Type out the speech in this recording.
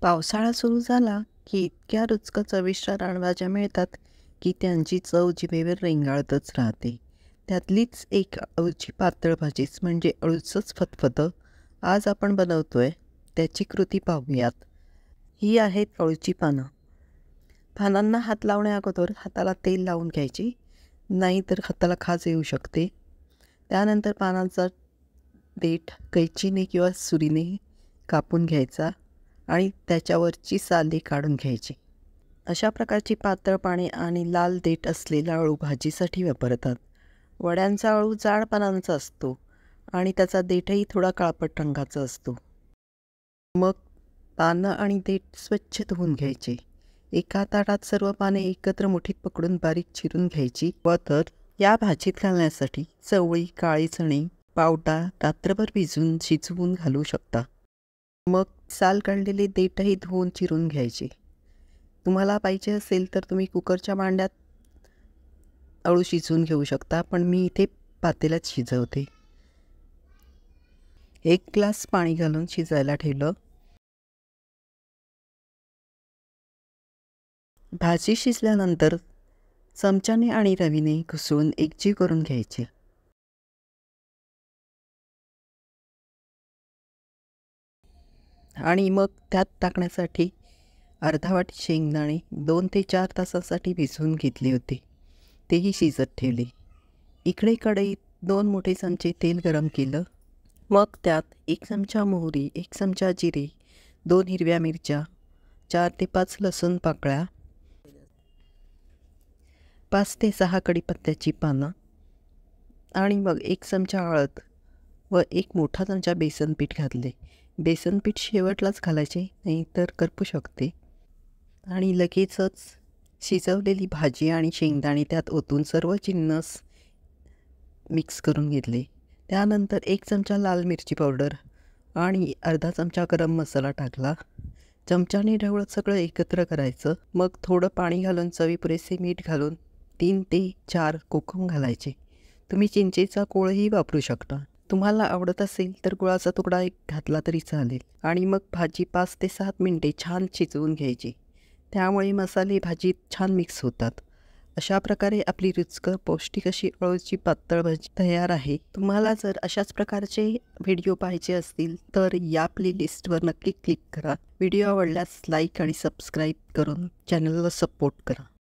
पावसाळा सुरू झाला की इतक्या रुचकर चविष्ट रानभाज्या मिळतात की त्यांची चव जिभेवर रेंगाळतच राहते. त्यातलीच एक अळूची पातळ भाजीच म्हणजे अळूचंच फतफतं आज आपण बनवतोय. त्याची कृती पाहूयात. ही आहेत अळूची पानं. पानांना हात लावण्याअगोदर हाताला तेल लावून घ्यायची, नाहीतर हाताला खाज येऊ शकते. त्यानंतर पानांचा देठ कैचीने किंवा सुरीने कापून घ्यायचा आणि त्याच्यावरची साले काढून घ्यायची. अशा प्रकारची पातळ पाने आणि लाल देठ असलेला अळू भाजीसाठी वापरतात. वड्यांचा अळू जाड पानांचा असतो आणि त्याचा देठही थोडा काळपट रंगाचा असतो. मग पानं आणि देठ स्वच्छ धुवून घ्यायचे. एका ताटात सर्व पाने एकत्र मुठीत पकडून बारीक चिरून घ्यायची. व तर या भाजीत घालण्यासाठी चवळी, काळी चणे, पावटा रात्रभर भिजवून शिजवून घालू शकता. मग साल काढलेले देठही धुवून चिरून घ्यायचे. तुम्हाला पाहिजे असेल तर तुम्ही कुकरच्या भांड्यात अळू शिजवून घेऊ शकता, पण मी इथे पातेल्यात शिजवते. 1 ग्लास पाणी घालून शिजायला ठेवलं. भाजी शिजल्यानंतर चमच्याने आणि रवीने घुसळून एकजीव करून घ्यायचे. आणि मग त्यात टाकण्यासाठी अर्धा वाटी शेंगदाणे 2 ते 4 तासासाठी भिजवून घेतले होते, तेही शिजत ठेवले. इकडे कढईत 2 मोठे चमचे तेल गरम केलं. मग त्यात 1 चमचा मोहरी, 1 चमचा जिरे, 2 हिरव्या मिरच्या, 4 ते 5 लसूण पाकळ्या, 5 ते 6 कढीपत्त्याची पानं आणि मग 1 चमचा हळद व 1 मोठा चमचा बेसन पीठ घातले. बेसन पीठ शेवटलाच घालायचे, नाही तर करपू शकते. आणि लगेचच शिजवलेली भाजी आणि शेंगदाणे त्यात ओतून सर्व जिन्नस मिक्स करून घेतले. त्यानंतर 1 चमचा लाल मिरची पावडर आणि अर्धा चमचा गरम मसाला टाकला. चमच्याने ढवळत सगळं एकत्र करायचं. मग थोडं पाणी घालून चवीपुरेसे मीठ घालून 3 ते 4 कोकम घालायचे. तुम्ही चिंचेचा कोळही वापरू शकता. तुम्हाला आवडत असेल तर गुळाचा तुकडा एक घातला तरी चालेल. आणि मग भाजी 5 ते 7 मिनटे छान शिजवून घ्यायची. त्यामुळे मसाले भाजीत छान मिक्स होतात. अशा प्रकारे आपली रुचकर पौष्टिक अशी अळूची पातळ भाजी तयार आहे. तुम्हाला जर अशाच प्रकारचे व्हिडिओ पाहायचे असतील तर या प्लेलिस्टवर नक्की क्लिक करा. व्हिडिओ आवडल्यास लाईक आणि सबस्क्राईब करून चॅनलला सपोर्ट करा.